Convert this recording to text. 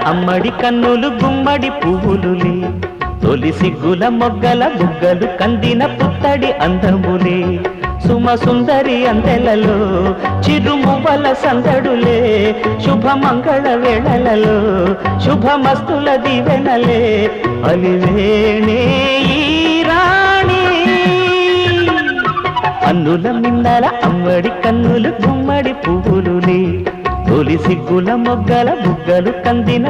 అమ్మడి కన్నులు గుమ్మడి పువ్వులులే తొలి సిగ్గుల మొగ్గల బుగ్గలు కందిన పుత్తడి అందములే సుమ సుందరి అందెలలో చిరుమువ్వల సందడులే శుభమంగళ వేళలలో శుభమస్తుల దివెనలే అలివేణే ఈ రాణి అన్నుల మిన్నల అమ్మడి కన్నులు గుమ్మడి పువ్వులులే తొలి సిగ్గుల మొగ్గల బుగ్గలు కందిన